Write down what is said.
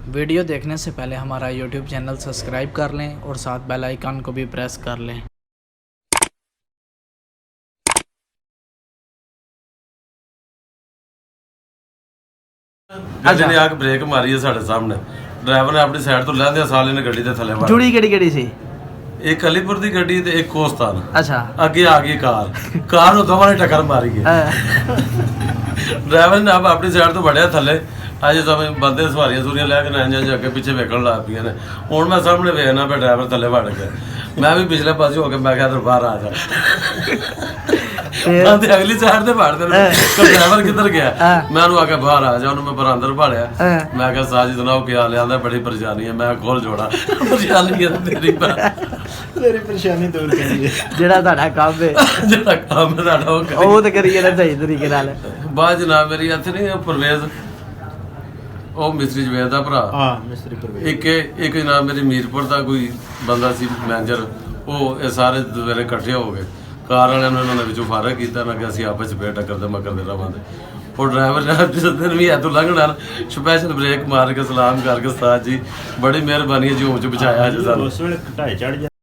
Video देखने से पहले हमारा यूट्यूब चैनल सब्सक्राइब कर लें और साथ बेल आइकन को भी प्रेस कर लें। ਗੱਡੀ ਨੇ ਆ ਕੇ ਬ੍ਰੇਕ ਮਾਰੀ ਹੈ ਸਾਡੇ ਸਾਹਮਣੇ। ਡਰਾਈਵਰ ਨੇ ਆਪਣੀ ਸਾਈਡ ਤੋਂ ਲੈਂਦੇ ਸਾਲੇ ਨੇ ਗੱਡੀ ਦੇ ਥੱਲੇ ਮਾਰੀ। जुड़ी केड़ी सी? ਇੱਕ ਅਲੀਪੁਰ ਦੀ ਗੱਡੀ ਤੇ ਇੱਕ ਕੋਸਤਾਨ। अच्छा ਅੱਗੇ ਆ ਗਈ ਕਾਰ ਨੂੰ ਦੋਵਾਂ ਨੇ ਟੱਕਰ ਮਾਰੀ ਹੈ। ਡਰਾਈਵਰ ਨੇ ਆਪ ਆਪਣੀ ਸਾਈਡ ਤੋਂ ਵੜਿਆ ਥੱਲੇ। ਅਜੇ ਤਾਂ ਬੰਦੇ ਸਵਾਰੀਆਂ ਸੂਰੀਆਂ ਲੈ ਕੇ ਨਾ ਜਾਂ ਅੱਗੇ ਪਿੱਛੇ ਵੇਖਣ ਲੱਗ ਪਈਆਂ ਨੇ। ਹੁਣ ਮੈਂ ਸਾਹਮਣੇ ਵੇਖਣਾ ਪਿਆ ਡਰਾਈਵਰ ਥੱਲੇ ਵੜ ਕੇ। ਮੈਂ ਵੀ ਪਿਛਲੇ ਪਾਸੇ ਹੋ ਕੇ ਮੈਂ ਕਿਹਾ ਬਾਹਰ ਆ ਜਾ। ਮੈਂ ਤੇ ਅਗਲੀ ਸਾਈਡ ਤੇ ਵੜਦੇ ਨੇ। ਡਰਾਈਵਰ ਕਿੱਧਰ ਗਿਆ? ਮੈਂ ਉਹਨੂੰ ਆ ਕੇ ਬਾਹਰ ਆ ਜਾ। ਉਹਨੂੰ ਮੈਂ ਪਰ ਅੰਦਰ ਭਾਲਿਆ। ਮੈਂ ਕਿਹਾ ਸਾਜੀ ਸੁਣਾਓ ਕੀ ਹਾਲ ਹੈ? ਬੜੀ ਪਰੇਸ਼ਾਨੀ ਹੈ। ਮੈਂ ਖੋਲ ਜੋੜਾ ਪਰੇਸ਼ਾਨੀ ਹੈ ਤੇਰੀ ਤੇਰੀ ਪਰੇਸ਼ਾਨੀ ਦੂਰ ਕਰੀਏ ਜਿਹੜਾ ਤੁਹਾਡਾ ਕੰਮ ਹੈ ਜਿਹੜਾ ਕੰਮ ਹੈ ਤੁਹਾਡਾ ਉਹ ਤੇ ਕਰੀਏ ਨਾ ਸਹੀ ਤਰੀਕੇ ਨਾਲ। ਬਾਅਦ ਜਨਾਬ ਮੇਰੀ ਇੱਥੇ ਨਹੀਂ ਪਰਵੇਜ਼ ਉਹ ਮਿਸਤਰੀ ਜਵੇਦ ਦਾ ਭਰਾ। ਹਾਂ ਮਿਸਤਰੀ ਪਰਵੇਜ਼। ਇੱਕ ਜਨਾਬ ਮੇਰੀ ਮੀਰਪੁਰ ਦਾ ਕੋਈ ਬੰਦਾ ਸੀ ਮੈਨੇਜਰ। ਉਹ ਇਹ ਸਾਰੇ ਦੁਆਰੇ ਇਕੱਠੇ ਹੋ ਗਏ। ਕਾਰ ਵਾਲਿਆਂ ਨੇ ਉਹਨਾਂ ਨੇ ਵਿੱਚੋਂ ਫਾਰਗ ਕੀਤਾ ਨਾ ਕਿ ਅਸੀਂ ਆਪਸ ਚ ਫੇਰ ਟੱਕਰ ਦੇ ਮਗਰ ਦੇ ਰਵਾਂਗੇ। ਉਹ ਡਰਾਈਵਰ ਨੇ ਜਿਸ ਦਿਨ ਵੀ ਇੱਥੋਂ ਲੰਘਣਾ ਸਪੈਸ਼ਲ ਬ੍ਰੇਕ ਮਾਰ ਕੇ ਸਲਾਮ ਕਰਕੇ ਉਸਤਾਦ ਜੀ ਬੜੀ ਮਿਹਰਬਾਨੀ ਹੈ ਜੀ, ਹੋਂ ਚ ਬਚਾਇਆ ਜੀ ਸਾਨੂੰ। ਉਸ ਵੇਲੇ ਘਟਾਏ ਚੜ